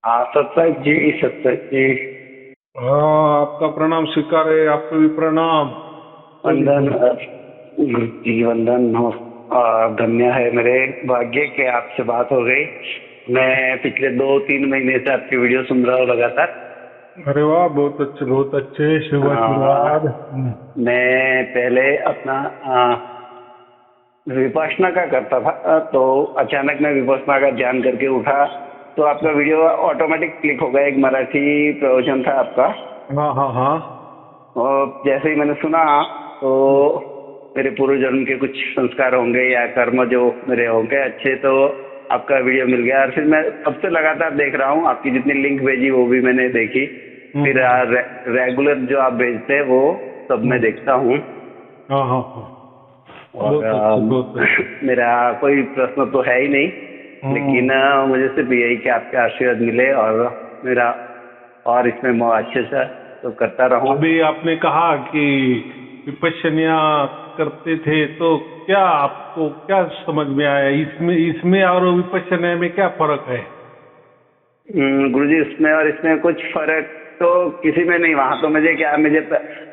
हाँ सत्संग जी, सत्संग जी। हाँ, आपका प्रणाम स्वीकार है, आपको भी प्रणाम। वंदन जी, वंदन धन्य है मेरे भाग्य के आपसे बात हो गई। मैं पिछले 2-3 महीने से आपकी वीडियो सुन रहा हूँ लगातार। अरे वाह, बहुत अच्छे शुभ आ, आशीर्वाद। मैं पहले अपना विपश्यना का करता था, तो अचानक मैं विपश्यना का ध्यान करके उठा तो आपका वीडियो ऑटोमेटिक क्लिक हो गया। एक मराठी प्रवचन था आपका, हाँ हाँ हाँ। और जैसे ही मैंने सुना तो मेरे पूर्व जन्म के कुछ संस्कार होंगे या कर्म जो मेरे होंगे अच्छे, तो आपका वीडियो मिल गया। और फिर मैं तब से लगातार देख रहा हूँ, आपकी जितनी लिंक भेजी वो भी मैंने देखी। फिर हम्म, रेगुलर जो आप भेजते हैं वो सब मैं हम्म, देखता हूँ। हाँ हाँ हाँ। और बहुत अच्छे, बहुत अच्छे। मेरा कोई प्रश्न तो है ही नहीं, हम्म। लेकिन मुझे सिर्फ यही कि आपके आशीर्वाद मिले और मेरा और इसमें मैं अच्छे से तो करता रहूं। अभी आपने कहा कि विपश्यना करते थे, तो क्या आपको क्या समझ में आया इसमें इसमें और विपश्यना में क्या फर्क है? गुरुजी, इसमें और इसमें कुछ फर्क तो किसी में नहीं। वहां तो मुझे क्या, मुझे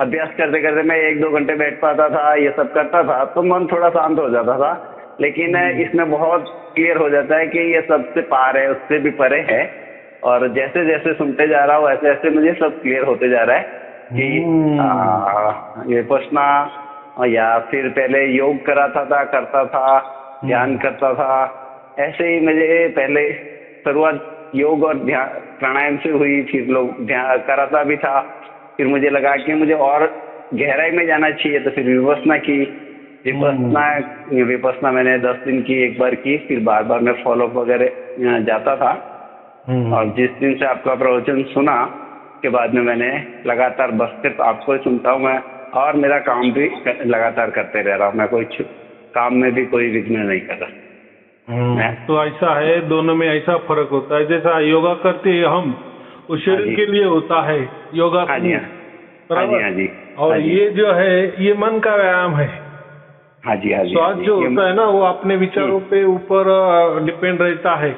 अभ्यास करते करते मैं 1-2 घंटे बैठ पाता था, ये सब करता था तो मन थोड़ा शांत हो जाता था। लेकिन हम्म, इसमें बहुत क्लियर हो जाता है कि ये सबसे पार है, उससे भी परे है। और जैसे जैसे सुनते जा रहा हूँ वैसे वैसे मुझे सब क्लियर होते जा रहा है कि हम्म, ये प्रश्न, या फिर पहले योग कराता था, करता था, ध्यान हम्म, करता था। ऐसे ही मुझे पहले शुरुआत योग और ध्यान प्राणायाम से हुई, फिर लोग ध्यान कराता भी था। फिर मुझे लगा कि मुझे और गहराई में जाना चाहिए, तो फिर विपश्यना की। हम्म, विपश्यना विपश्यना मैंने 10 दिन की, एक बार की, फिर बार बार मैं फॉलोअप वगैरह जाता था। और हम्म। जिस दिन से आपका प्रवचन सुना के बाद में मैंने लगातार बस सिर्फ आपको ही सुनता हूँ मैं। और मेरा काम भी लगातार करते रह रहा हूँ मैं, कोई काम में भी कोई विघ्न नहीं कर रहा मैं। तो ऐसा है, दोनों में ऐसा फर्क होता है। जैसा योगा करते हैं हम, वो हाँ शरीर जी, के लिए होता है हाँ जी, योगासनी, हाँ, हाँ जी, बराबर। हाँ जी, हाँ और जी, ये जो है, ये मन का व्यायाम है। हाँ जी, हाँ जी, हाँ श्वास जी, जो ये होता है ना, वो अपने विचारों पे ऊपर डिपेंड रहता है।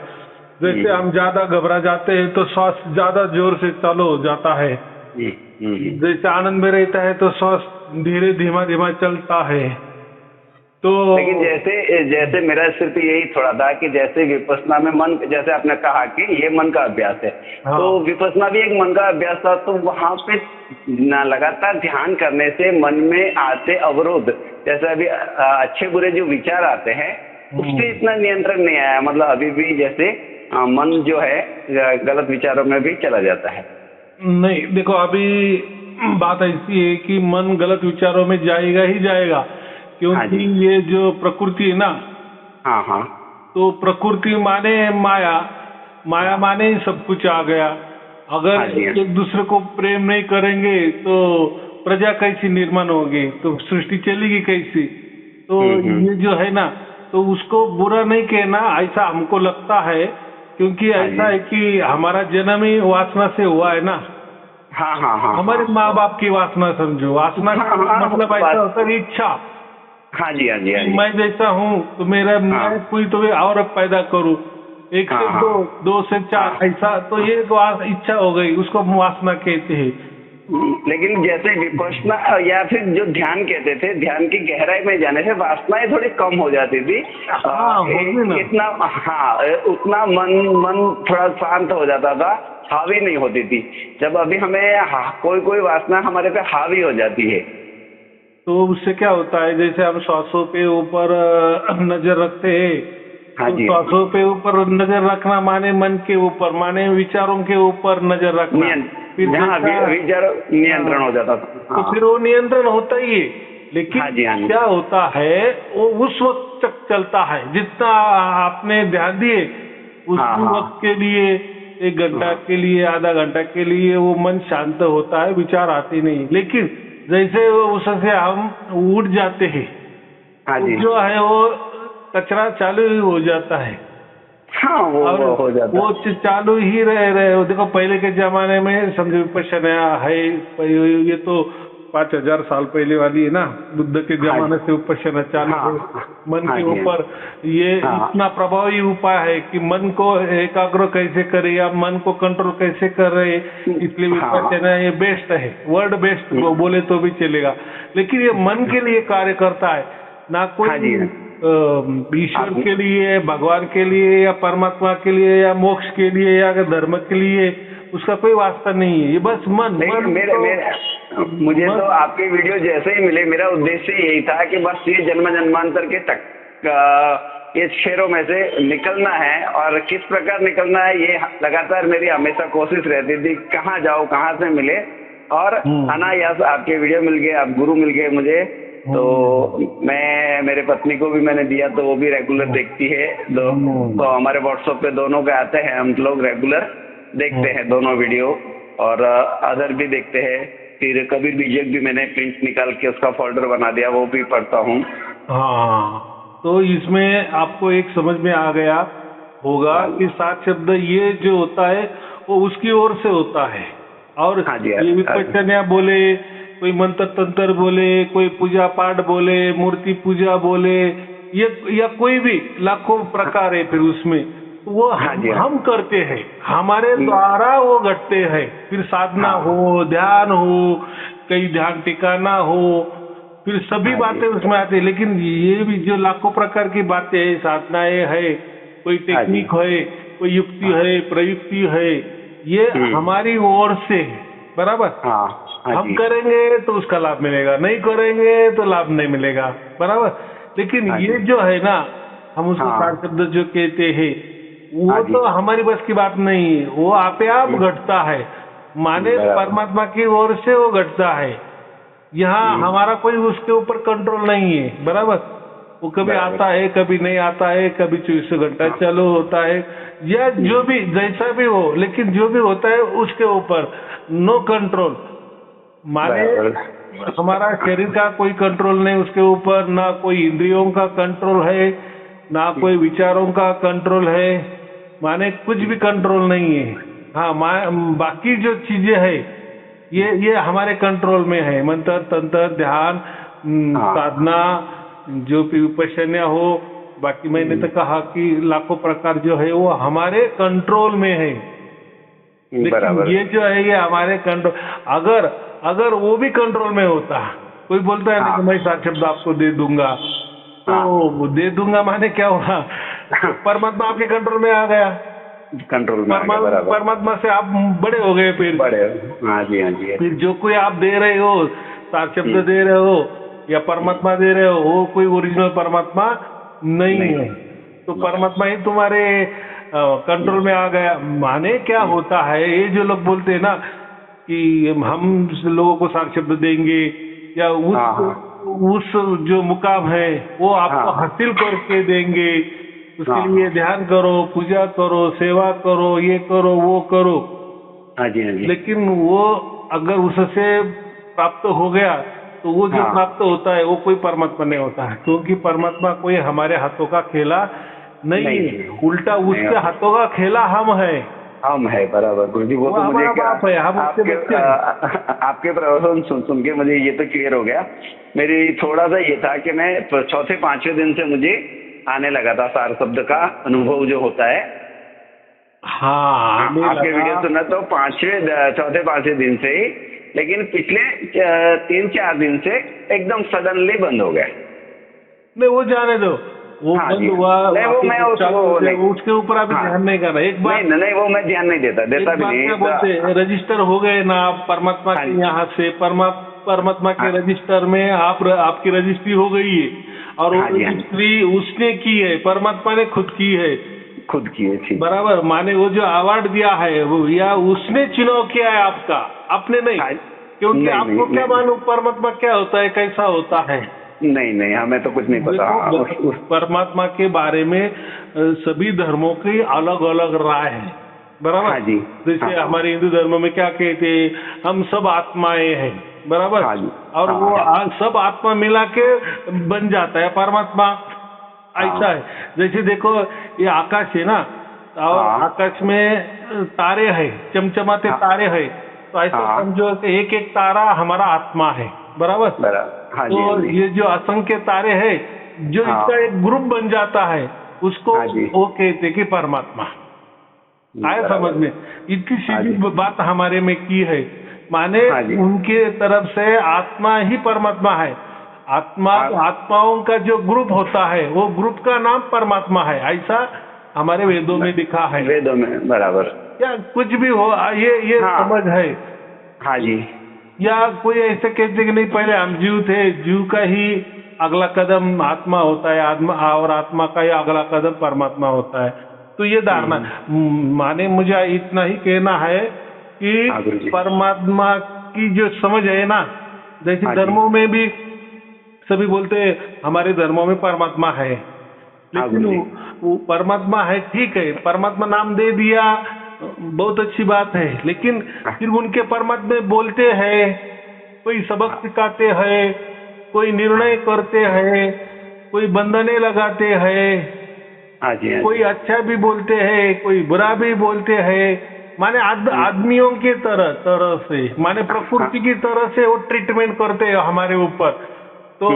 जैसे हम्म, हम ज्यादा घबरा जाते हैं तो श्वास ज्यादा जोर से चालू हो जाता है। हम्म, जैसे आनंद में रहता है तो श्वास धीरे धीमा धीमा चलता है। तो लेकिन जैसे जैसे मेरा सिर्फ यही थोड़ा था कि जैसे विपश्यना में मन, जैसे आपने कहा कि ये मन का अभ्यास है, तो हाँ, विपश्यना भी एक मन का अभ्यास था। तो वहां पे ना लगातार ध्यान करने से मन में आते अवरोध, जैसे अभी अच्छे बुरे जो विचार आते हैं उस पर हम्म, इतना नियंत्रण नहीं आया। मतलब अभी भी जैसे मन जो है गलत विचारों में भी चला जाता है। नहीं देखो, अभी बात ऐसी है कि मन गलत विचारों में जाएगा ही जाएगा, हाँ क्योंकि जी, ये जो प्रकृति है ना, हाँ हाँ, तो प्रकृति माने माया, माया हाँ, माने ही सब कुछ आ गया। अगर हाँ जी, हाँ, एक दूसरे को प्रेम नहीं करेंगे तो प्रजा कैसी निर्माण होगी, तो सृष्टि चलेगी कैसी? तो हम्म, ये जो है ना, तो उसको बुरा नहीं कहना, ऐसा हमको लगता है। क्योंकि हाँ ऐसा जी, है कि हमारा जन्म ही वासना से हुआ है ना। हाँ हाँ, हाँ हमारे हाँ, माँ बाप की वासना समझो, वासना हाँ का हाँ, मतलब ऐसा बात, होता है इच्छा, हाँ जी, हाँ जी, हाँ कि जी, मैं जैसा हूँ तो मेरा, हाँ मैं कोई तो और पैदा करूँ, एक हाँ, से हाँ दो, दो से हाँ, चार, ऐसा तो हाँ। ये तो इच्छा हो गई, उसको हम वासना कहते हैं। लेकिन जैसे विपश्यना या फिर जो ध्यान कहते थे, ध्यान की गहराई में जाने से वासनाएं थोड़ी कम हो जाती थी। हाँ, होगी ना। इतना, हाँ, उतना मन मन थोड़ा शांत हो जाता था, हावी नहीं होती थी। जब अभी हमें कोई कोई वासना हमारे पे हावी हो जाती है। तो उससे क्या होता है, जैसे हम श्वासों पे ऊपर नजर रखते हैं, हाँ तो जी, हाँ जी, श्वासों पे ऊपर नजर रखना माने मन के ऊपर, माने विचारों के ऊपर नजर रखना। फिर जहाँ जैसा, विचार नियंत्रण हाँ, हो जाता था। तो हाँ, फिर वो नियंत्रण होता ही है। हाँ लेकिन जी, हाँ जी, क्या होता है, वो उस वक्त तक चलता है जितना आपने ध्यान दिए, हाँ उसी हाँ, वक्त के लिए, 1 घंटा हाँ, के लिए, आधा घंटा के लिए वो मन शांत होता है, विचार आते नहीं। लेकिन जैसे उससे हम उठ जाते हैं, हाँ तो जी, जो है वो कचरा चालू ही हो जाता है। हाँ, और वो हो जाता वो चालू ही रहे रहे। देखो, पहले के जमाने में समझो विपश्यना है, ये तो 5,000 साल पहले वाली है ना, बुद्ध के जमाने से विपश्यना चालू है मन के ऊपर। ये इतना प्रभावी उपाय है कि मन को एकाग्र कैसे करे या मन को कंट्रोल कैसे करे, इसलिए विपश्यना ये बेस्ट है, वर्ड बेस्ट बोले तो भी चलेगा। लेकिन ये मन के लिए कार्य करता है, ना कोई ईश्वर के लिए, भगवान के लिए या परमात्मा के लिए या मोक्ष के लिए या धर्म के लिए उसका कोई वास्ता नहीं है। ये बस मन। मुझे तो आपके वीडियो जैसे ही मिले, मेरा उद्देश्य यही था कि बस ये जन्म जन्मांतर के तक इस शेरों में से निकलना है, और किस प्रकार निकलना है ये लगातार मेरी हमेशा कोशिश रहती थी, कहाँ जाओ, कहाँ से मिले। और अनायास आपके वीडियो मिल गए, आप गुरु मिल गए मुझे, तो मैं मेरे पत्नी को भी मैंने दिया, तो वो भी रेगुलर देखती है। तो हमारे व्हाट्सएप पे दोनों के आते हैं, हम लोग रेगुलर देखते हैं दोनों वीडियो, और अदर भी देखते हैं। फिर कभी बीजेक भी मैंने प्रिंट निकाल के उसका फोल्डर बना दिया, वो भी पढ़ता हूँ। हाँ, तो इसमें आपको एक समझ में आ गया होगा कि 7 शब्द ये जो होता है वो उसकी ओर से होता है। और ये विपश्यना बोले, कोई मंत्र तंत्र बोले, कोई पूजा पाठ बोले, मूर्ति पूजा बोले, ये या कोई भी लाखों प्रकार है, फिर उसमें वो हम करते हैं, हमारे द्वारा वो घटते हैं। फिर साधना हो, ध्यान हो, कई ध्यान टिकाना हो, फिर सभी बातें उसमें आती है। लेकिन ये भी जो लाखों प्रकार की बातें है, साधनाएं है, कोई टेक्निक है, कोई युक्ति है, प्रयुक्ति है, ये हमारी ओर से है, बराबर। हम करेंगे तो उसका लाभ मिलेगा, नहीं करेंगे तो लाभ नहीं मिलेगा, बराबर। लेकिन ये जो है ना, हम उसको 7 शब्द जो कहते हैं, वो तो हमारी बस की बात नहीं है, वो आपे आप घटता है, माने परमात्मा की ओर से वो घटता है। यहाँ हमारा कोई उसके ऊपर कंट्रोल नहीं है, बराबर। वो कभी आता है, कभी नहीं आता है, कभी 24 घंटा चालू होता है, या जो भी जैसा भी हो, लेकिन जो भी होता है उसके ऊपर नो कंट्रोल। माने हमारा शरीर का कोई कंट्रोल नहीं उसके ऊपर, ना कोई इंद्रियों का कंट्रोल है, ना कोई विचारों का कंट्रोल है, माने कुछ भी कंट्रोल नहीं है। हाँ, बाकी जो चीजें है ये हमारे कंट्रोल में है, मंत्र तंत्र ध्यान साधना जो भी विपश्यना हो, बाकी मैंने तो कहा कि लाखों प्रकार जो है वो हमारे कंट्रोल में है। लेकिन ये जो है ये हमारे कंट्रोल, अगर वो भी कंट्रोल में होता, कोई बोलता है ना कि मैं 7 शब्द आपको दे दूंगा, तो दे दूंगा माने क्या हुआ, परमात्मा आपके कंट्रोल में आ गया, कंट्रोल में परमात्मा से आप बड़े हो गए। फिर बड़े, हाँ जी, हाँ जी। फिर जो कोई आप दे रहे हो, 7 शब्द दे रहे हो या परमात्मा दे रहे हो, वो कोई ओरिजिनल परमात्मा नहीं है। तो परमात्मा ही तुम्हारे कंट्रोल में आ गया। माने क्या होता है, ये जो लोग बोलते हैं ना कि हम लोगों को 7 शब्द देंगे या उस जो मुकाम है वो आपको हासिल करके देंगे, उसके लिए ध्यान करो, पूजा करो, सेवा करो, ये करो, वो करो। हाँ जी, हाँ जी। लेकिन वो अगर उससे प्राप्त हो गया तो वो जो प्राप्त होता है वो कोई परमात्मा नहीं होता है, क्योंकि परमात्मा कोई हमारे हाथों का खेला नहीं है, उल्टा उसके हाथों का खेला हम है, बराबर गुरुजी। वो तो मुझे आपके प्रवचन सुन के मुझे ये तो क्लियर हो गया। मेरी थोड़ा सा ये था कि मैं 4थे-5वें दिन से मुझे आने लगा था 7 शब्द का अनुभव जो होता है। हाँ, आपके वीडियो सुना तो 4थे-5वें दिन से ही, लेकिन पिछले 3-4 दिन से एकदम सडनली बंद हो गया। नहीं, वो जाने दो, वो बंद हुआ, उसके ऊपर अभी ध्यान नहीं कर रहा। एक बात नहीं, वो मैं ध्यान नहीं देता भी नहीं। बोलते रजिस्टर हो गए ना आप परमात्मा के यहाँ से, परमात्मा के रजिस्टर में आपकी रजिस्ट्री हो गई है, और वो रजिस्ट्री उसने की है, परमात्मा ने खुद की है, बराबर। माने वो जो अवार्ड दिया है वो या उसने चुनाव किया है आपका, आपने नहीं। क्योंकि आपको क्या मालूम परमात्मा क्या होता है, कैसा होता है? नहीं, हमें तो कुछ नहीं पता। परमात्मा के बारे में सभी धर्मों की अलग अलग राय है, बराबर। हाँ जी। जैसे हमारे हिंदू धर्म में क्या कहते हैं, हम सब आत्माएं हैं, बराबर। और वो सब आत्मा मिला के बन जाता है परमात्मा, ऐसा है। जैसे देखो ये आकाश है ना, और आकाश में तारे हैं, चमचमाते तारे हैं, तो ऐसा समझो कि एक एक तारा हमारा आत्मा है, बराबर। हाँ जी, तो हाँ जी। ये जो असंख्य तारे हैं, जो हाँ। इसका एक ग्रुप बन जाता है, उसको हाँ जी। वो कहते कि परमात्मा। आया समझ बराबर। में? इतनी हाँ सीधी जी। बात हमारे में की है, माने हाँ जी। उनके तरफ से आत्मा ही परमात्मा है। आत्मा, हाँ, आत्माओं का जो ग्रुप होता है, वो ग्रुप का नाम परमात्मा है, ऐसा हमारे वेदों में लिखा है। वेदों में बराबर। या कुछ भी हो, ये हाँ। समझ है। हाँ जी। या कोई ऐसे कहते कि नहीं, पहले हम जीव थे, जीव का ही अगला कदम आत्मा होता है, आत्मा और आत्मा का ही अगला कदम परमात्मा होता है। तो ये धारणा, माने मुझे इतना ही कहना है कि हाँ गुरु जी। परमात्मा की जो समझ है ना, जैसे हाँ जी। धर्मों में भी सभी बोलते हैं हमारे धर्मों में परमात्मा है, हाँ लेकिन गुरु जी। वो परमात्मा है, ठीक है, परमात्मा नाम दे दिया, बहुत अच्छी बात है, लेकिन हाँ। फिर उनके परमात्मा बोलते हैं, कोई सबक सिखाते हैं, कोई निर्णय करते हैं, कोई बंधने लगाते हैं, हाँ जी। हाँ कोई जी। अच्छा भी बोलते हैं, कोई बुरा भी बोलते हैं, माने आदमियों की तरह से, माने प्रकृति की तरह से वो ट्रीटमेंट करते हैं हमारे ऊपर। तो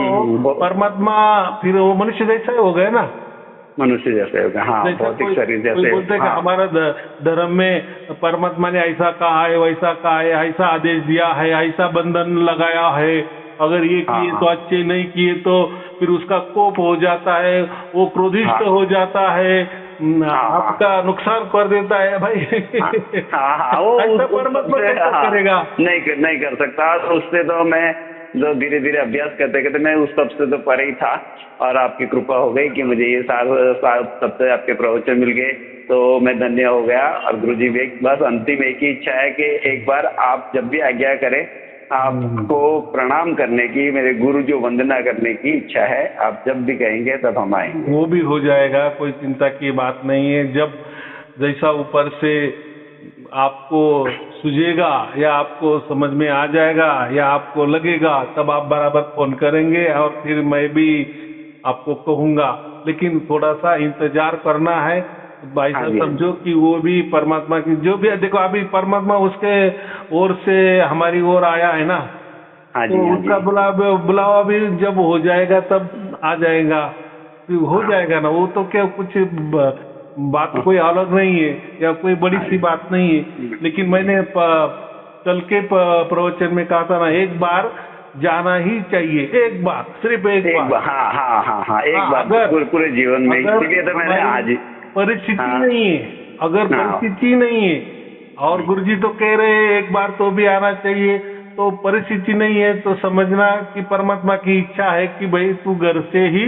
परमात्मा फिर वो मनुष्य जैसा ही हो गया ना, मनुष्य जैसे होगा। हाँ, जैसा भौतिक शरीर कोई जैसे। बोलते हैं कि हाँ। हमारा धर्म में परमात्मा ने ऐसा कहा है, वैसा कहा है, ऐसा आदेश दिया है, ऐसा बंधन लगाया है, अगर ये किए तो अच्छे, नहीं किए तो फिर उसका कोप हो जाता है, वो क्रोधिष्ट हो जाता है, आपका नुकसान कर देता है भाई। हाँ, वो ऐसा परमात्मा कैसा करेगा? नहीं कर सकता। तो उससे तो मैं जो धीरे धीरे अभ्यास करते करते मैं उस सब से तो परे ही था, और आपकी कृपा हो गई कि मुझे ये सबसे आपके प्रवचन मिल गए, तो मैं धन्य हो गया। और गुरुजी भी बस अंतिम एक ही इच्छा है कि एक बार आप जब भी आज्ञा करें, आपको प्रणाम करने की, मेरे गुरु जो वंदना करने की इच्छा है। आप जब भी कहेंगे तब हम आएंगे। वो भी हो जाएगा, कोई चिंता की बात नहीं है। जब जैसा ऊपर से आपको सूझेगा या आपको समझ में आ जाएगा या आपको लगेगा, तब आप बराबर फोन करेंगे और फिर मैं भी आपको कहूँगा। लेकिन थोड़ा सा इंतजार करना है भाई साहब, समझो कि वो भी परमात्मा की जो भी, देखो अभी परमात्मा उसके ओर से हमारी ओर आया है ना, तो उसका बुलावा भी जब हो जाएगा तब आ जाएगा, हो जाएगा ना। वो तो क्या कुछ बात कोई अलग नहीं है या कोई बड़ी सी बात नहीं है। लेकिन मैंने कल के प्रवचन में कहा था ना, एक बार जाना ही चाहिए, एक बार, सिर्फ एक बार। हाँ, एक बार पूरे जीवन में। इसलिए तो मैंने आज परिस्थिति नहीं है, अगर परिस्थिति नहीं है, और गुरुजी तो कह रहे हैं एक बार तो भी आना चाहिए, तो परिस्थिति नहीं है तो समझना कि परमात्मा की इच्छा है कि भाई तू घर से ही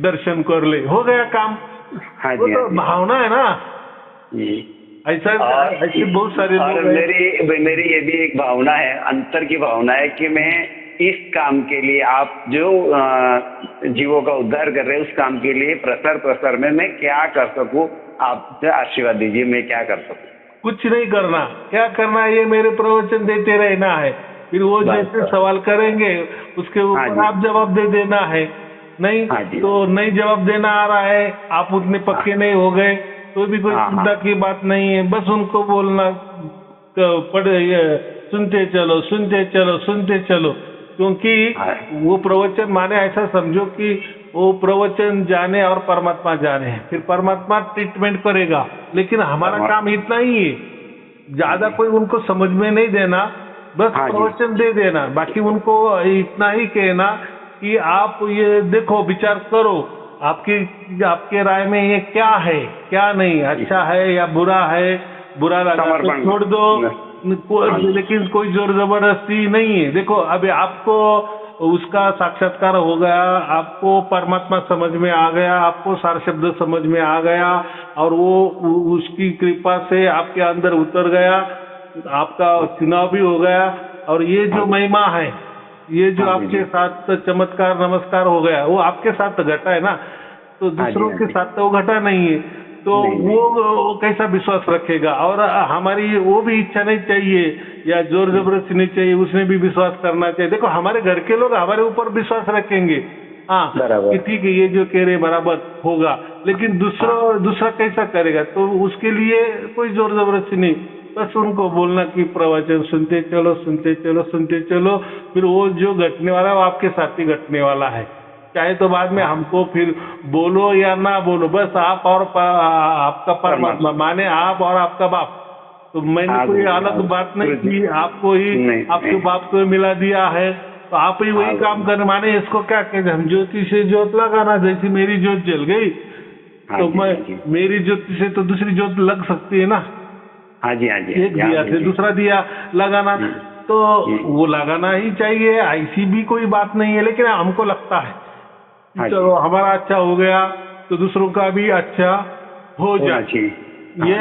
दर्शन कर ले, हो गया काम। हाँ वो तो भावना है ना, ऐसा ऐसे बहुत सारे और मेरी ये भी एक भावना है, अंतर की भावना है कि मैं इस काम के लिए, आप जो जीवों का उद्धार कर रहे हैं, उस काम के लिए प्रसार में मैं क्या कर सकूं, आप आशीर्वाद दीजिए, मैं क्या कर सकूं? कुछ नहीं करना, क्या करना है, ये मेरे प्रवचन देते रहना है, फिर वो जैसे सवाल करेंगे उसके ऊपर आप जवाब दे देना है। नहीं तो नहीं जवाब देना आ रहा है, आप उतने पक्के नहीं हो गए तो भी कोई चिंता की बात नहीं है। बस उनको बोलना, सुनते चलो सुनते चलो सुनते चलो, क्योंकि वो प्रवचन माने ऐसा समझो कि वो प्रवचन जाने और परमात्मा जाने, फिर परमात्मा ट्रीटमेंट करेगा। लेकिन हमारा काम इतना ही है, ज्यादा कोई उनको समझ में नहीं देना, बस प्रवचन दे देना। बाकी उनको इतना ही कहना कि आप ये देखो, विचार करो, आपके राय में ये क्या है, क्या नहीं, अच्छा है या बुरा है, बुरा लगा तो छोड़ दो, लेकिन कोई जोर जबरदस्ती नहीं है। देखो अभी आपको उसका साक्षात्कार हो गया, आपको परमात्मा समझ में आ गया, आपको सार शब्द समझ में आ गया, और वो उसकी कृपा से आपके अंदर उतर गया, आपका चुनाव भी हो गया। और ये जो महिमा है, ये जो आपके साथ चमत्कार नमस्कार हो गया, वो आपके साथ घटा है ना, तो दूसरों के साथ तो वो घटा नहीं है, तो वो कैसा विश्वास रखेगा। और हमारी वो भी इच्छा नहीं चाहिए या जोर जबरदस्ती नहीं चाहिए, उसने भी विश्वास करना चाहिए। देखो हमारे घर के लोग हमारे ऊपर विश्वास रखेंगे, हाँ कि ठीक है ये जो कह रहे बराबर होगा, लेकिन दूसरा कैसा करेगा, तो उसके लिए कोई जोर जबरदस्ती नहीं। बस उनको बोलना कि प्रवचन सुनते चलो सुनते चलो सुनते चलो, फिर वो जो घटने वाला है वो आपके साथ ही घटने वाला है। चाहे तो बाद में हमको फिर बोलो या ना बोलो, बस आप और आपका परमात्मा, माने आप और आपका बाप। तो मैंने कोई अलग बात नहीं की, आपको ही आपके बाप को मिला दिया है, तो आप ही वही काम करने, माने इसको क्या कहते हैं, हम ज्योति से ज्योत लगाना। जैसी मेरी ज्योत जल गई तो मैं मेरी ज्योति से तो दूसरी ज्योत लग सकती है ना। हाँ जी, हाँ जी। एक दिया से दूसरा दिया लगाना, तो वो लगाना ही चाहिए, ऐसी भी कोई बात नहीं है। लेकिन हमको लगता है चलो हमारा अच्छा हो गया तो दूसरों का भी अच्छा हो जाए, ये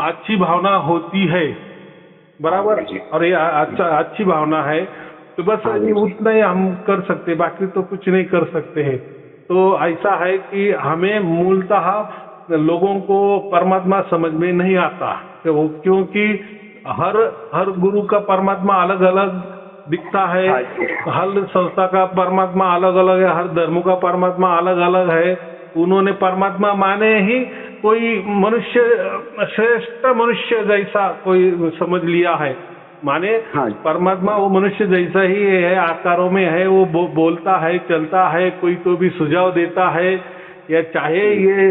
अच्छी भावना होती है, बराबर। और ये अच्छी भावना है, तो बस उतना ही हम कर सकते, बाकी तो कुछ नहीं कर सकते हैं। तो ऐसा है कि हमें मूलतः लोगों को परमात्मा समझ में नहीं आता, क्योंकि हर गुरु का परमात्मा अलग अलग दिखता है, हर संस्था का परमात्मा अलग अलग है, हर धर्म का परमात्मा अलग अलग है। उन्होंने परमात्मा माने ही कोई मनुष्य, श्रेष्ठ मनुष्य जैसा कोई समझ लिया है, माने परमात्मा वो मनुष्य जैसा ही है, आकारों में है, वो बोलता है, चलता है, कोई तो भी सुझाव देता है, या चाहे ये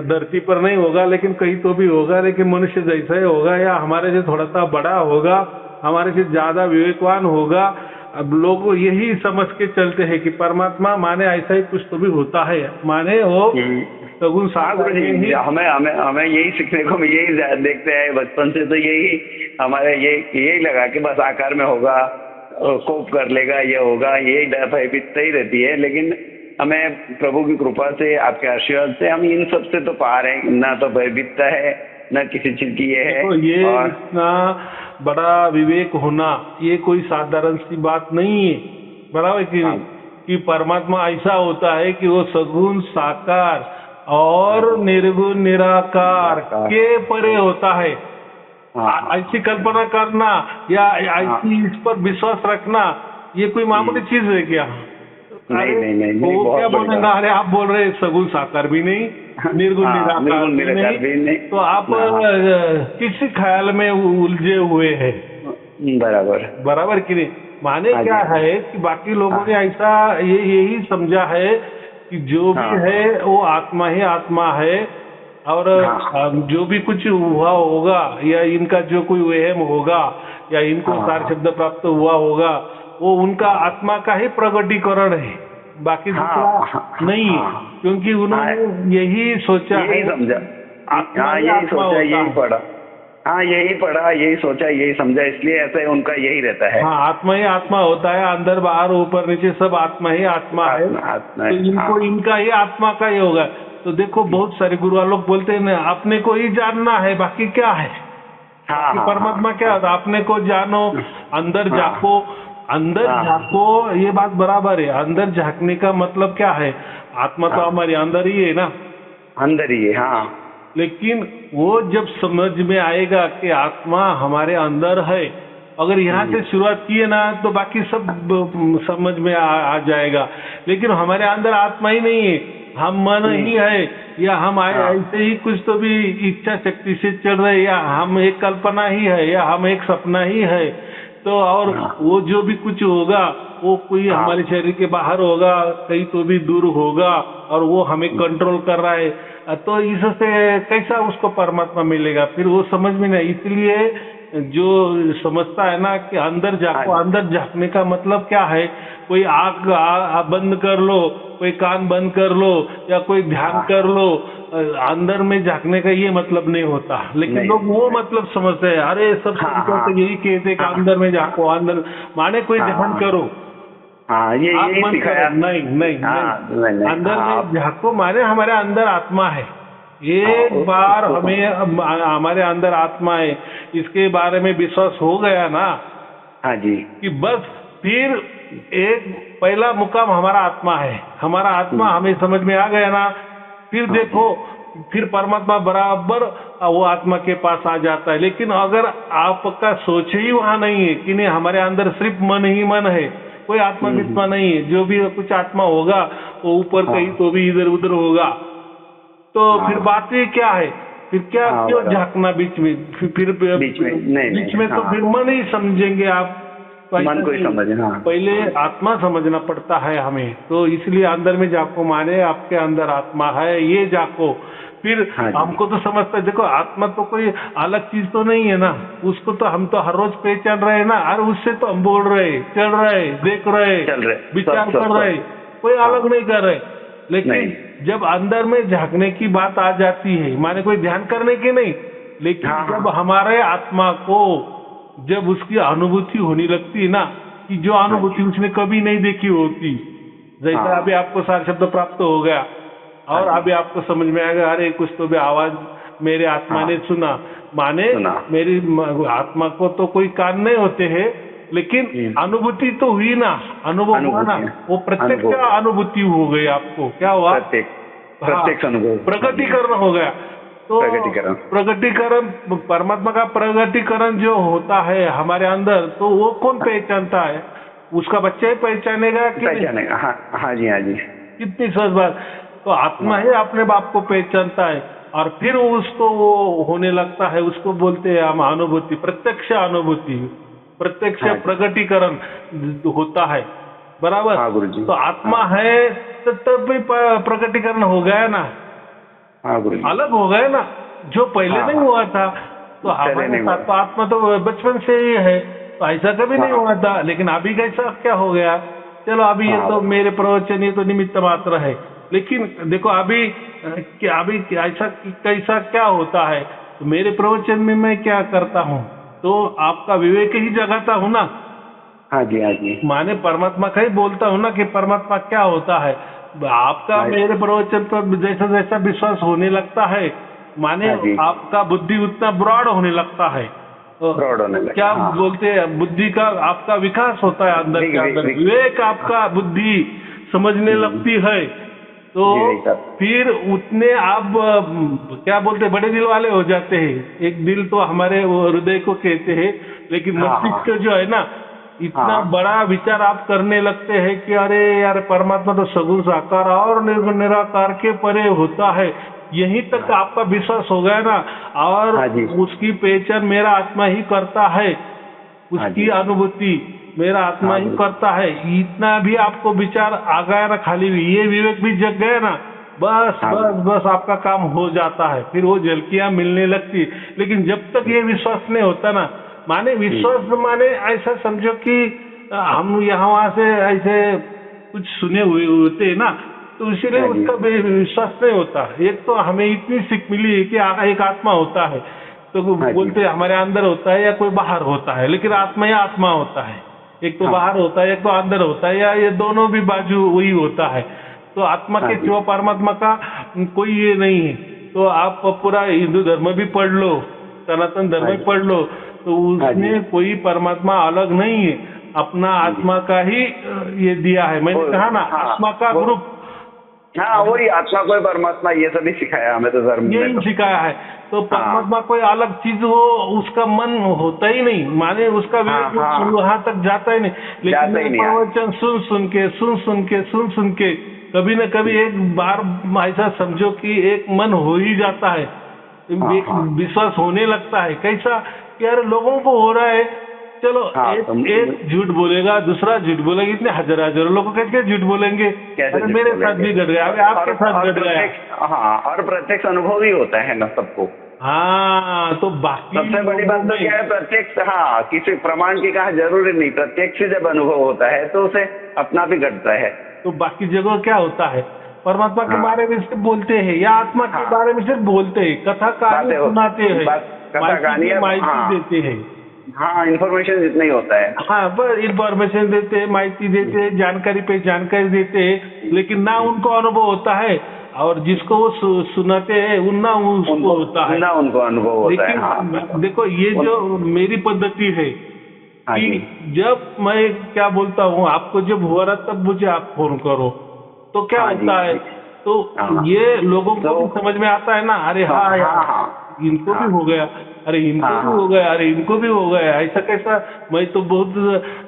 धरती पर नहीं होगा लेकिन कहीं तो भी होगा, लेकिन मनुष्य जैसा ही होगा, या हमारे से थोड़ा सा बड़ा होगा, हमारे से ज्यादा विवेकवान होगा। अब लोग यही समझ के चलते हैं कि परमात्मा माने ऐसा ही कुछ तो भी होता है, माने वो सगुण साकार ही। हमें यही सीखने को, यही देखते हैं बचपन से, तो यही हमारे यही लगा कि बस आकार में होगा, कोप कर लेगा, ये होगा, यही भयभीतता ही रहती है। लेकिन हमें प्रभु की कृपा से, आपके आशीर्वाद से हम इन सब से तो पार हैं, ना तो भयभीतता है न किसी चीज की ये है। तो ये इतना बड़ा विवेक होना ये कोई साधारण सी बात नहीं है, बराबर कि नहीं? कि परमात्मा ऐसा होता है कि वो सगुण साकार और निर्गुण निराकार के परे होता है। ऐसी कल्पना करना या ऐसी इस पर विश्वास रखना ये कोई मामूली चीज है क्या? नहीं, वो क्या बोलेगा, अरे आप बोल रहे सगुण साकार भी नहीं, निर्गुण निराकार भी नहीं, तो आप किसी ख्याल में उलझे हुए हैं, बराबर कि नहीं? माने क्या है कि बाकी लोगों ने ऐसा यही समझा है कि जो भी है वो आत्मा ही आत्मा है, और जो भी कुछ हुआ होगा या इनका जो कोई वहम होगा या इनको सार शब्द प्राप्त हुआ होगा, वो उनका आत्मा का ही प्रगटीकरण है, बाकी दूसरा नहीं है। क्योंकि उन्होंने यही सोचा, यही समझा, यही सोचा, यही पढ़ा, यही पढ़ा, यही सोचा, यही समझा, इसलिए ऐसे उनका यही रहता है। आत्मा ही आत्मा होता है, अंदर बाहर ऊपर नीचे सब आत्मा ही आत्मा है, तो इनको इनका ही आत्मा का ही होगा। तो देखो बहुत सारे गुरु लोग बोलते हैं ना, अपने को ही जानना है, बाकी क्या है, परमात्मा क्या होता, अपने को जानो, अंदर झांको, अंदर झांको, ये बात बराबर है। अंदर झांकने का मतलब क्या है, आत्मा तो हमारे अंदर ही है ना, अंदर ही है। लेकिन वो जब समझ में आएगा कि आत्मा हमारे अंदर है, अगर यहाँ से शुरुआत किए ना तो बाकी सब समझ में आ जाएगा। लेकिन हमारे अंदर आत्मा ही नहीं है, हम मन ही है, या हम ऐसे ही कुछ तो भी इच्छा शक्ति से चल रहे, या हम एक कल्पना ही है, या हम एक सपना ही है। तो और वो जो भी कुछ होगा वो कोई हमारे शरीर के बाहर होगा, कहीं तो भी दूर होगा, और वो हमें कंट्रोल कर रहा है, तो इससे कैसा उसको परमात्मा मिलेगा? फिर वो समझ में नहीं। इसलिए जो समझता है ना कि अंदर झांको, अंदर झांकने का मतलब क्या है, कोई आँख बंद कर लो, कोई कान बंद कर लो, या कोई ध्यान कर लो, अंदर में झांकने का ये मतलब नहीं होता। लेकिन लोग वो मतलब समझते हैं, अरे सब तो यही कहते हैं कि अंदर में झांको, अंदर माने कोई ध्यान करो, यही सिखाया। नहीं, अंदर में झांको माने हमारे अंदर आत्मा है। एक बार हमें हमारे अंदर आत्मा है इसके बारे में विश्वास हो गया ना, कि बस फिर एक पहला मुकाम हमारा आत्मा है, हमारा आत्मा हमें समझ में आ गया ना, फिर देखो फिर परमात्मा बराबर वो आत्मा के पास आ जाता है। लेकिन अगर आपका सोच ही वहां नहीं है कि नहीं हमारे अंदर सिर्फ मन ही मन है, कोई आत्मा वित्मा नहीं है, जो भी कुछ आत्मा होगा वो ऊपर कहीं तो भी इधर उधर होगा, तो फिर बात ही क्या है? फिर क्या क्यों झांकना बीच में, फिर बीच में नहीं, बीच में तो फिर मन ही समझेंगे आप, तो मन को ही समझ, पहले आत्मा समझना पड़ता है हमें। तो इसलिए अंदर में जाको माने आपके अंदर आत्मा है, ये जाको, फिर हमको तो समझता है। देखो आत्मा तो कोई अलग चीज तो नहीं है ना, उसको तो हम तो हर रोज पहचान रहे हैं ना, और उससे तो हम बोल रहे, चल रहे, देख रहे, विचार कर रहे, कोई अलग नहीं कर रहे। लेकिन जब अंदर में झांकने की बात आ जाती है, माने कोई ध्यान करने की नहीं, लेकिन जब हमारे आत्मा को जब उसकी अनुभूति होने लगती है ना, कि जो अनुभूति उसने कभी नहीं देखी होती, जैसा अभी आपको सार शब्द प्राप्त हो गया और अभी आपको समझ में आएगा, अरे कुछ तो भी आवाज मेरे आत्मा ने सुना, माने मेरी आत्मा को तो कोई कान नहीं होते हैं, लेकिन अनुभूति तो हुई ना, अनुभव हुआ ना, वो प्रत्यक्ष अनुभूति हो गई। आपको क्या हुआ? प्रत्यक्ष अनुभव, प्रकटीकरण हो गया। तो प्रकटीकरण, परमात्मा का प्रकटीकरण जो होता है हमारे अंदर, तो वो कौन पहचानता है? उसका बच्चा ही पहचानेगा कि पहचानेगा? हाँ जी, हाँ जी। कितनी सहज बात। तो आत्मा ही अपने बाप को पहचानता है और फिर उसको वो होने लगता है, उसको बोलते हैं हम अनुभूति, प्रत्यक्ष अनुभूति, प्रत्यक्ष प्रकटीकरण होता है, बराबर। हाँ गुरुजी। तो आत्मा है तो तब भी प्रकटीकरण हो गया ना, अलग हो गए ना, जो पहले नहीं हुआ था। तो हमारे साथ तो आत्मा तो बचपन से ही है, तो ऐसा कभी नहीं हुआ था, लेकिन अभी कैसा क्या हो गया? चलो अभी ये तो मेरे प्रवचन, ये तो निमित्त मात्र है, लेकिन देखो अभी ऐसा कैसा क्या होता है, तो मेरे प्रवचन में मैं क्या करता हूँ, तो आपका विवेक ही जगाता हूँ ना। हाँ जी, हाँ जी। माने परमात्मा का ही बोलता हूँ ना कि परमात्मा क्या होता है। आपका मेरे प्रवचन पर जैसा जैसा विश्वास होने लगता है, माने आपका बुद्धि उतना ब्रॉड होने लगता है, क्या बोलते हैं, बुद्धि का आपका विकास होता है अंदर के अंदर, विवेक आपका बुद्धि समझने लगती है। तो फिर उतने आप क्या बोलते हैं, बड़े दिल वाले हो जाते हैं। एक दिल तो हमारे हृदय को कहते हैं, लेकिन मस्तिष्क जो है ना, इतना बड़ा विचार आप करने लगते हैं कि अरे यार परमात्मा तो सगुण साकार और निर्गुण निराकार के परे होता है। यहीं तक आपका विश्वास हो गया ना, और उसकी पहचान मेरा आत्मा ही करता है, उसकी अनुभूति मेरा आत्मा ही करता है, इतना भी आपको विचार आ गया ना, खाली ये विवेक भी जग गया ना, बस बस बस आपका काम हो जाता है। फिर वो झलकियां मिलने लगती। लेकिन जब तक ये विश्वास नहीं होता ना, माने विश्वास माने ऐसा समझो कि हम यहाँ वहां से ऐसे कुछ सुने हुए होते हैं ना, तो इसीलिए उसका विश्वास नहीं होता। एक तो हमें इतनी सीख मिली है कि एक आत्मा होता है, तो बोलते हमारे अंदर होता है या कोई बाहर होता है, लेकिन आत्मा या आत्मा होता है, एक तो बाहर होता है, एक तो अंदर होता है, या ये दोनों भी बाजू वही होता है। तो आत्मा के सिवा परमात्मा का कोई ये नहीं है। तो आप पूरा हिंदू धर्म भी पढ़ लो, सनातन धर्म भी पढ़ लो, तो उसमें कोई परमात्मा अलग नहीं है, अपना आत्मा का ही ये दिया है। मैंने कहा ना, आत्मा का ग्रुप, हाँ वही आत्मा कोई परमात्मा, ये सभी सिखाया हमें तो धर्म में, यही सिखाया है। तो परमात्मा कोई अलग चीज हो, उसका मन होता ही नहीं, माने उसका वहां तक जाता ही नहीं। लेकिन प्रवचन सुन के कभी न कभी एक बार ऐसा समझो कि एक मन हो ही जाता है, विश्वास होने लगता है। कैसा कि यार लोगों को हो रहा है, चलो एक झूठ बोलेगा, दूसरा झूठ बोलेगा, इतने हजारों लोग कैसे झूठ बोलेंगे? मेरे साथ भी घट गया, आपके साथ घट गया। हाँ, और प्रत्यक्ष अनुभव ही होता है ना सबको। हाँ, तो बाकी सबसे बड़ी बात तो क्या है, प्रत्यक्ष, हाँ किसी प्रमाण की कहा जरूरी नहीं, प्रत्यक्ष जब अनुभव होता है तो उसे अपना भी घटता है। तो बाकी जगह क्या होता है, परमात्मा के बारे में सिर्फ बोलते हैं या आत्मा के बारे में सिर्फ बोलते हैं, कथा कहानी सुनाते हैं, माहिती देते हैं। हाँ, इन्फॉर्मेशन जितना ही होता है। हाँ, बस इन्फॉर्मेशन देते हैं, माहिती देते हैं, जानकारी पे जानकारी देते हैं, लेकिन ना उनको अनुभव होता है, और जिसको वो सुनाते हैं उनना उसको होता है, ना उनको अनुभव होता है। हाँ। देखो ये जो मेरी पद्धति है कि जब मैं क्या बोलता हूँ, आपको जब हुआ रहा तब मुझे आप फोन करो, तो क्या होता है, तो ये लोगों को भी समझ में आता है ना, अरे हाँ इनको भी हो गया। अरे इनको भी हो गया, अरे इनको भी हो गया, ऐसा कैसा? मैं तो बहुत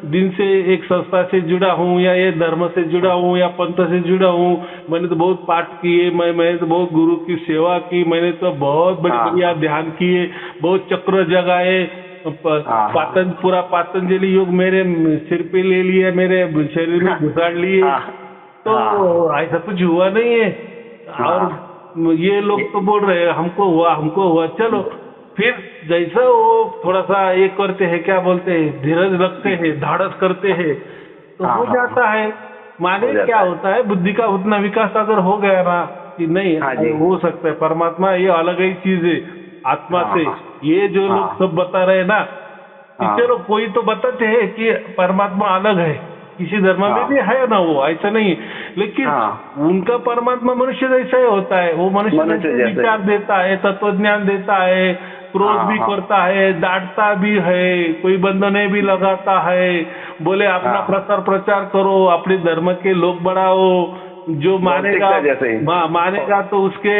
दिन से एक संस्था से जुड़ा हूँ या ये धर्म से जुड़ा हूँ या पंथ से जुड़ा हूँ, मैंने तो बहुत पाठ किए, मैंने तो बहुत गुरु की सेवा की, मैंने तो बहुत बढ़िया ध्यान किए, बहुत चक्र जगाए, पूरा पातंजलि योग मेरे सिर पे ले लिया, मेरे शरीर में घुसाड़ लिए, तो ऐसा कुछ हुआ नहीं है। और ये लोग तो बोल रहे हैं हमको हुआ। चलो फिर जैसा वो थोड़ा सा ये करते हैं, क्या बोलते हैं, धीरज रखते हैं, धाड़स करते हैं, तो हो जाता है। माने क्या होता है, बुद्धि का उतना विकास अगर हो गया ना कि नहीं हो सकता है, परमात्मा ये अलग ही चीज है आत्मा से। ये जो लोग सब बता रहे ना, चलो कोई तो बताते हैं कि परमात्मा अलग है, किसी धर्म में भी है ना, वो ऐसा नहीं है, लेकिन उनका परमात्मा मनुष्य जैसा ही होता है। वो मनुष्य विचार देता है, तत्वज्ञान देता है, क्रोध भी करता है, डांटता भी है, कोई बंधने भी लगाता है, बोले अपना प्रसार प्रचार करो, अपने धर्म के लोग बढ़ाओ, जो मानेगा तो उसके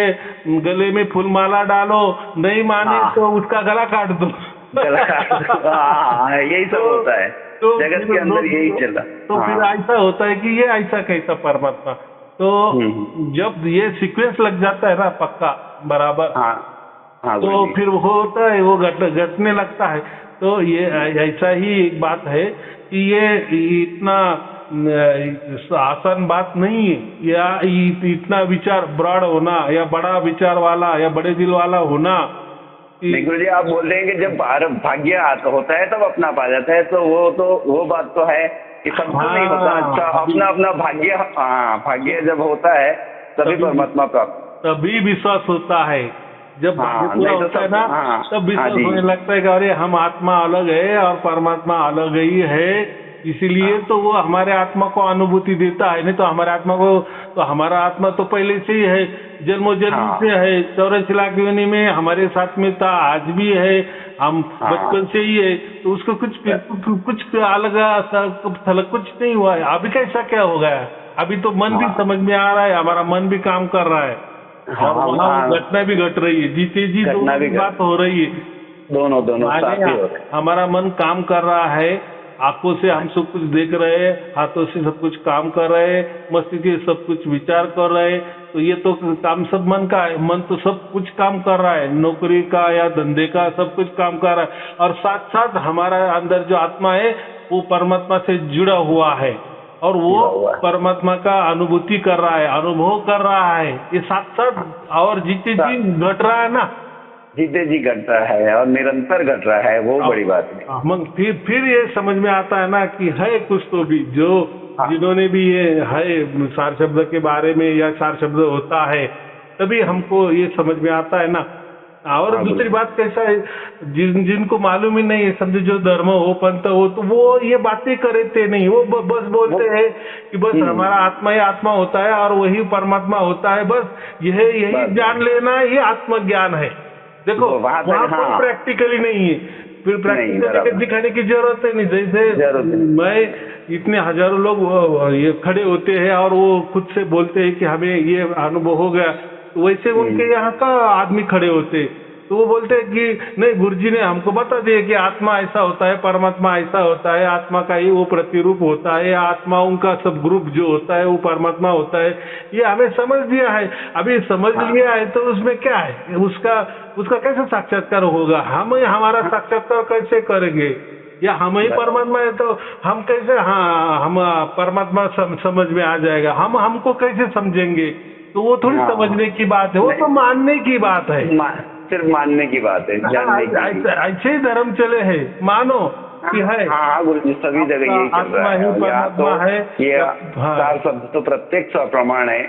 गले में फूलमाला डालो, नहीं माने तो उसका गला काट दो। यही सब होता है, तो जगत के अंदर यही चल रहा। तो फिर ऐसा होता है कि ये ऐसा कैसा परमात्मा, तो जब ये सीक्वेंस लग जाता है ना पक्का बराबर, तो फिर वो होता है, वो घटने लगता है। तो ये ऐसा ही एक बात है कि ये इतना आसान बात नहीं है, या इतना विचार ब्रॉड होना, या बड़ा विचार वाला या बड़े दिल वाला होना। गुरु जी आप बोल रहे हैं कि जब भाग्य होता है तब अपना पा जाता है, तो वो बात तो है कि सबको नहीं होता। अच्छा, अपना अपना भाग्य जब होता है तभी परमात्मा प्राप्त, तभी विश्वास होता है। जब भाग्य पूरा होता है ना, तब विश्वास होने लगता है कि अरे हम आत्मा अलग है और परमात्मा अलग ही है, इसीलिए तो वो हमारे आत्मा को अनुभूति देता है। नहीं तो हमारे आत्मा को, तो हमारा आत्मा तो पहले से ही है, जन्मों जन्म से है, 84 लाख योनि में हमारे साथ में था, आज भी है, हम बचपन से ही है, तो उसको कुछ अलग कुछ नहीं हुआ है। अभी कैसा क्या हो गया? अभी तो मन भी समझ में आ रहा है, हमारा मन भी काम कर रहा है, और वहाँ घटना भी घट रही है, जीते जी दोनों की बात हो रही है, दोनों साथ ही हो रहे हैं। हमारा मन काम कर रहा है, आंखों से हम सब कुछ देख रहे हैं, हाथों से सब कुछ काम कर रहे हैं, मस्तिष्क से सब कुछ विचार कर रहे हैं, तो ये तो काम सब मन का है। मन तो सब कुछ काम कर रहा है, नौकरी का या धंधे का सब कुछ काम कर रहा है, और साथ साथ हमारा अंदर जो आत्मा है वो परमात्मा से जुड़ा हुआ है, और वो परमात्मा का अनुभूति कर रहा है, अनुभव कर रहा है, ये साथ साथ और जीते जी घट रहा है ना, जीते जी घट रहा है और निरंतर घट रहा है, वो बड़ी बात है। फिर ये समझ में आता है ना कि है कुछ तो भी, जो जिन्होंने भी ये है सार शब्द के बारे में, या सार शब्द होता है, तभी हमको ये समझ में आता है ना। और दूसरी बात कैसा है, जिनको मालूम ही नहीं है, समझो जो धर्म हो, पंथ हो, तो वो ये बातें करते नहीं, वो बस बोलते हैं कि बस हमारा आत्मा ही आत्मा होता है और वही परमात्मा होता है, बस यही जान लेना, ये आत्मज्ञान है। देखो वहाँ पर प्रैक्टिकली नहीं है, फिर प्रैक्टिकली दिखाने की जरूरत है नहीं। जैसे मैं इतने हजारों लोग ये खड़े होते हैं और वो खुद से बोलते हैं कि हमें ये अनुभव हो गया, वैसे उनके यहाँ का आदमी खड़े होते, तो वो बोलते हैं कि नहीं, गुरुजी ने हमको बता दिया कि आत्मा ऐसा होता है, परमात्मा ऐसा होता है, आत्मा का ही वो प्रतिरूप होता है, आत्माओं का सब ग्रुप जो होता है वो परमात्मा होता है, ये हमें समझ दिया है। अभी समझ लिया है तो उसमें क्या है, उसका कैसे साक्षात्कार होगा? हम हमारा साक्षात्कार कैसे करेंगे? या हम ही परमात्मा है तो हम कैसे, हम परमात्मा समझ में आ जाएगा, हम हमको कैसे समझेंगे? तो वो थोड़ी समझने की बात है, वो तो मानने की बात है, सिर्फ मानने की बात है, जानने की। ऐसे ही धर्म चले हैं, मानो कि है। गुरु जी सभी जगह यही चल रहा है, परमात्मा है, ये सार शब्द तो प्रत्यक्ष प्रमाण है,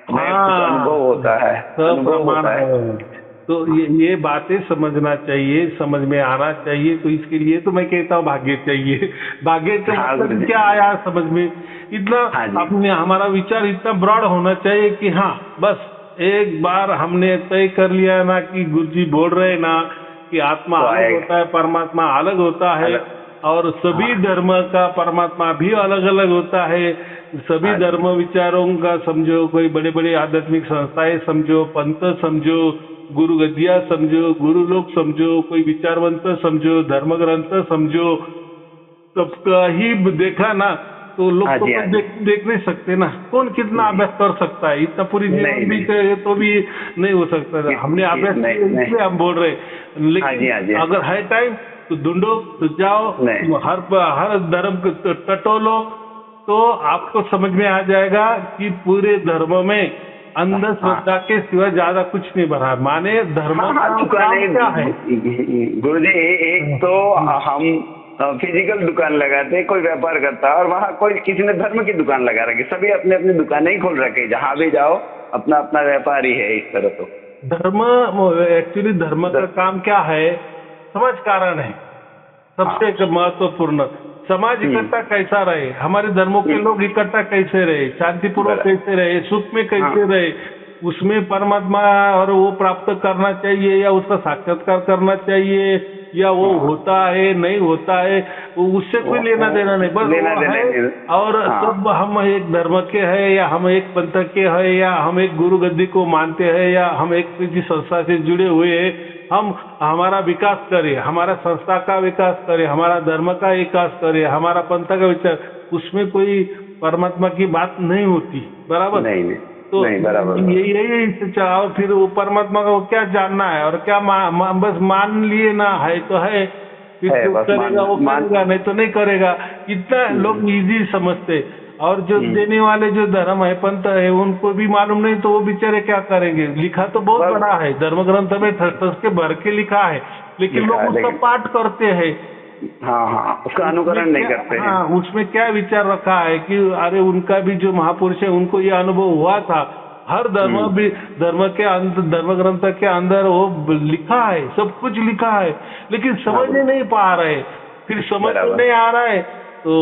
अनुभव होता है, प्रमाण है। तो ये बातें समझना चाहिए, समझ में आना चाहिए। तो इसके लिए तो मैं कहता हूँ भाग्य चाहिए। भाग्य का मतलब क्या आया समझ में, इतना अपने हमारा विचार इतना ब्रॉड होना चाहिए कि हाँ बस एक बार हमने तय कर लिया ना कि गुरुजी बोल रहे ना कि आत्मा अलग होता है, परमात्मा अलग होता है, और सभी धर्म का परमात्मा भी अलग अलग होता है। सभी धर्म विचारों का समझो, कोई बड़े बड़े आध्यात्मिक संस्थाएं समझो, पंथ समझो, गुरु गद्दिया समझो, गुरु लोग समझो, कोई विचारवंत समझो, धर्म ग्रंथ समझो, सबका ही देखा ना तो लोग तो देख नहीं सकते ना। कौन कितना अभ्यास कर सकता है, इतना पूरी जीवन भी तो भी नहीं हो सकता। हमने अभ्यास इसलिए हम बोल रहे, लेकिन अगर है टाइम तो ढूंढो, तो जाओ, हर धर्म को टटोलो, तो आपको समझ में आ जाएगा कि पूरे धर्म में अंधश्रद्धा के सिवा ज्यादा कुछ नहीं भरा। माने धर्म का क्या है गुरुजी, एक तो हम फिजिकल दुकान लगाते, कोई व्यापार करता है, और वहाँ कोई किसी ने धर्म की दुकान लगा रखी, सभी अपने अपनी दुकान ही खोल रखे, जहाँ भी जाओ अपना अपना व्यापार ही है। इस तरह तो धर्म, एक्चुअली धर्म का काम क्या है, समाज कारण है सबसे महत्वपूर्ण। समाज इकट्ठा कैसा रहे, हमारे धर्मों के लोग इकट्ठा कैसे रहे, शांतिपूर्वक कैसे रहे, सुख में कैसे रहे, उसमें परमात्मा और वो प्राप्त करना चाहिए या उसका साक्षात्कार करना चाहिए, या वो होता है नहीं होता है, उससे कोई लेना देना नहीं, बस लेना देना है। और सब हम एक धर्म के हैं, या हम एक पंथ के हैं, या हम एक गुरु गद्दी को मानते हैं, या हम एक किसी संस्था से जुड़े हुए हैं, हम हमारा विकास करें, हमारा संस्था का विकास करें, हमारा धर्म का विकास करें, हमारा पंथ का विचार, उसमें कोई परमात्मा की बात नहीं होती, बराबर नहीं। तो यही और फिर वो परमात्मा को क्या जानना है और क्या बस मान लिए ना, है तो है, फिर करेगा वो करेगा, नहीं तो नहीं करेगा, इतना लोग इजी समझते। और जो देने वाले जो धर्म है, पंथ है, उनको भी मालूम नहीं तो वो बेचारे क्या करेंगे। लिखा तो बहुत बड़ा है, धर्म ग्रंथ में थस के भर के लिखा है, लेकिन लोग उसका पाठ करते हैं, उसका अनुकरण नहीं करते हैं। उसमें क्या विचार रखा है कि अरे उनका भी जो महापुरुष है उनको ये अनुभव हुआ था। हर धर्म भी धर्म ग्रंथ के अंदर वो लिखा है, सब कुछ लिखा है, लेकिन समझने नहीं पा रहे। फिर समझ नहीं आ रहा है तो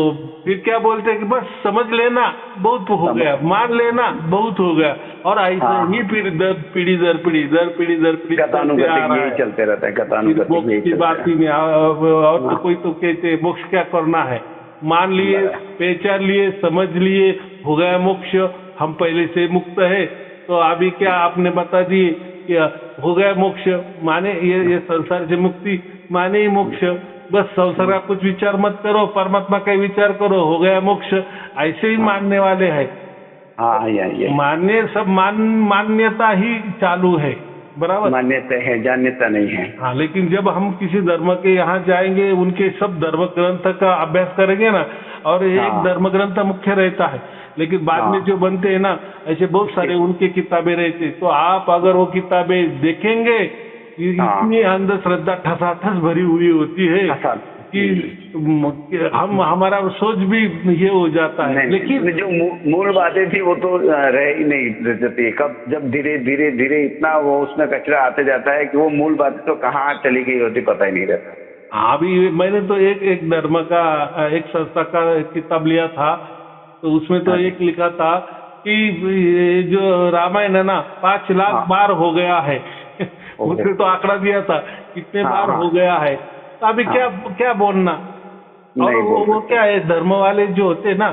फिर क्या बोलते हैं कि बस समझ लेना बहुत हो गया, मान लेना बहुत हो गया, और ऐसा ही फिर पीढ़ी दर पीढ़ी चलते रहता है। मोक्ष की बात ही नहीं, और तो कोई तो कहते मोक्ष क्या करना है, मान लिए, पहचान लिए, समझ लिए, हो गया मोक्ष, हम पहले से मुक्त है, तो अभी क्या आपने बता दिए कि हो गया मोक्ष, माने ये संसार से मुक्ति माने ही मोक्ष, बस संसार का कुछ विचार मत करो, परमात्मा का विचार करो, हो गया मोक्ष, ऐसे ही मानने वाले हैं। मान्य सब मान्यता ही चालू है, बराबर, मान्यता है, जान्यता नहीं है। लेकिन जब हम किसी धर्म के यहाँ जाएंगे, उनके सब धर्म ग्रंथ का अभ्यास करेंगे ना, और एक धर्म ग्रंथ मुख्य रहता है, लेकिन बाद में जो बनते हैं ना, ऐसे बहुत सारे उनके किताबें रहती, तो आप अगर वो किताबें देखेंगे, इतनी अंधश्रद्धा ठसाठस भरी हुई होती है कि हमारा सोच भी ये हो जाता है। लेकिन जो मूल बातें थी वो तो रह ही नहीं जाती, कब जब धीरे धीरे धीरे इतना वो उसमें कचरा आते जाता है कि वो मूल बातें तो कहाँ चली गई होती पता ही नहीं रहता। अभी मैंने तो एक धर्म का एक संस्था का किताब लिया था, तो उसमें तो एक लिखा था कि जो रामायण है ना 5 लाख बार हो गया है, उसने तो आंकड़ा दिया था कितने बार हो गया है, तो अभी क्या बोलना। और वो क्या है, धर्म वाले जो होते ना,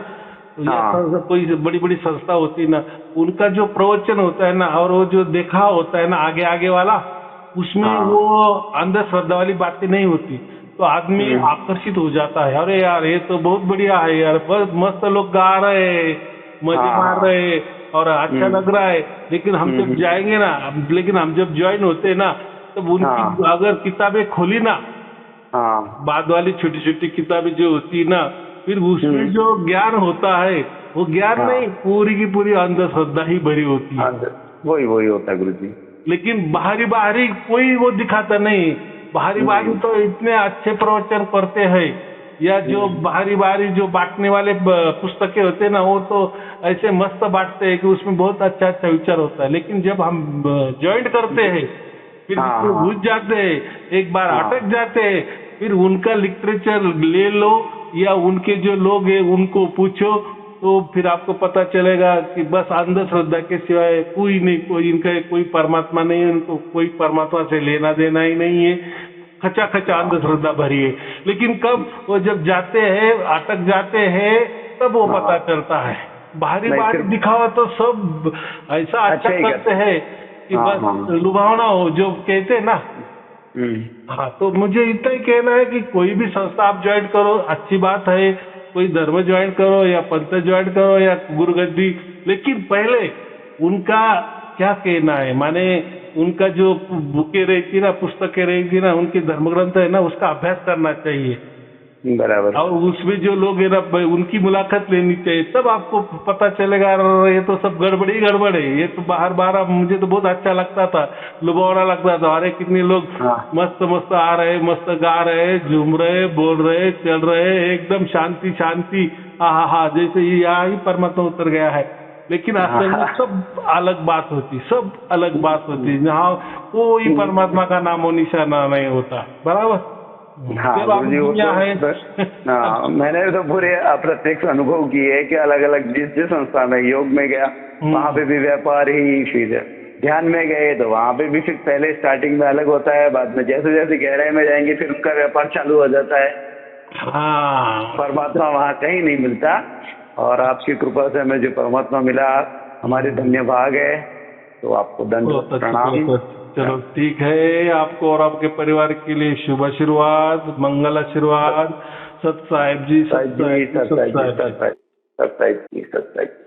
कोई बड़ी बड़ी संस्था होती ना, उनका जो प्रवचन होता है ना, और वो जो देखा होता है ना आगे वाला, उसमें वो अंधश्रद्धा वाली बातें नहीं होती, तो आदमी आकर्षित हो जाता है, अरे यार ये तो बहुत बढ़िया है यार, बस मस्त लोग गा रहे, मजे मार रहे और अच्छा लग रहा है। लेकिन हम जब जाएंगे ना, लेकिन हम जब ज्वाइन होते ना, तब उनकी अगर किताबें खोली ना, बाद वाली छोटी छोटी किताबें जो होती ना, फिर उसमें जो ज्ञान होता है वो ज्ञान नहीं, पूरी की पूरी अंधश्रद्धा ही भरी होती है। वही होता है गुरुजी। लेकिन बाहरी कोई वो दिखाता नहीं, बाहरी तो इतने अच्छे प्रवचन करते हैं, या जो बाहरी जो बांटने वाले पुस्तकें होते हैं ना, वो तो ऐसे मस्त बांटते हैं कि उसमें बहुत अच्छा विचार होता है। लेकिन जब हम ज्वाइन करते हैं, फिर घुस जाते हैं, एक बार अटक जाते हैं, फिर उनका लिटरेचर ले लो या उनके जो लोग हैं उनको पूछो, तो फिर आपको पता चलेगा कि बस अंधश्रद्धा के सिवाय कोई नहीं, इनका कोई परमात्मा नहीं है, उनको कोई परमात्मा से लेना देना ही नहीं है, खचा अंधश्रद्धा भरी है। लेकिन कब वो जब जाते हैं, अटक जाते हैं, तब वो पता चलता है। बाहरी दिखावा तो सब ऐसा अच्छा करते हैं कि बस लुभावना हो जो कहते हैं ना। हाँ, तो मुझे इतना ही कहना है कि कोई भी संस्था आप ज्वाइन करो, अच्छी बात है। कोई धर्म ज्वाइन करो या पंथ ज्वाइन करो या गुरुगद्दी, लेकिन पहले उनका क्या कहना है, माने उनका जो बुकें रहती ना, पुस्तकें रहती ना, उनके धर्म ग्रंथ है ना, उसका अभ्यास करना चाहिए। बराबर। और उसमें जो लोग है ना, उनकी मुलाकात लेनी चाहिए, तब आपको पता चलेगा ये तो सब गड़बड़ ही गड़बड़ है। ये तो बाहर बाहर मुझे तो बहुत अच्छा लगता था, लुभावना लगता था। अरे कितने लोग मस्त मस्त आ रहे, मस्त गा रहे, झूम रहे, बोल रहे, चल रहे, एकदम शांति शांति, हा, जैसे यहाँ ही परमात्मा उतर गया है। लेकिन असल में सब अलग बात होती, सब अलग बात होती, जहाँ कोई परमात्मा का नामो निशाना नहीं होता। बराबर। हाँ गुरुजी, वो तो मैंने तो पूरे अप्रत्यक्ष अनुभव किए है कि अलग अलग जिस संस्था में योग में गया वहाँ पे भी व्यापार ही, फिर ध्यान में गए तो वहाँ पे भी फिर पहले स्टार्टिंग में अलग होता है, बाद में जैसे जैसे गहराई में जाएंगे फिर उनका व्यापार चालू हो जाता है। परमात्मा वहाँ कहीं नहीं मिलता, और आपकी कृपा से हमें जो परमात्मा मिला हमारे धन्य भाग है। तो आपको दंड प्रणाम। चलो ठीक है, आपको और आपके परिवार के लिए शुभ आशीर्वाद, मंगल आशीर्वाद। सत साहिब जी, सत साहिब जी, सत साहिब जी, सत साहिब जी।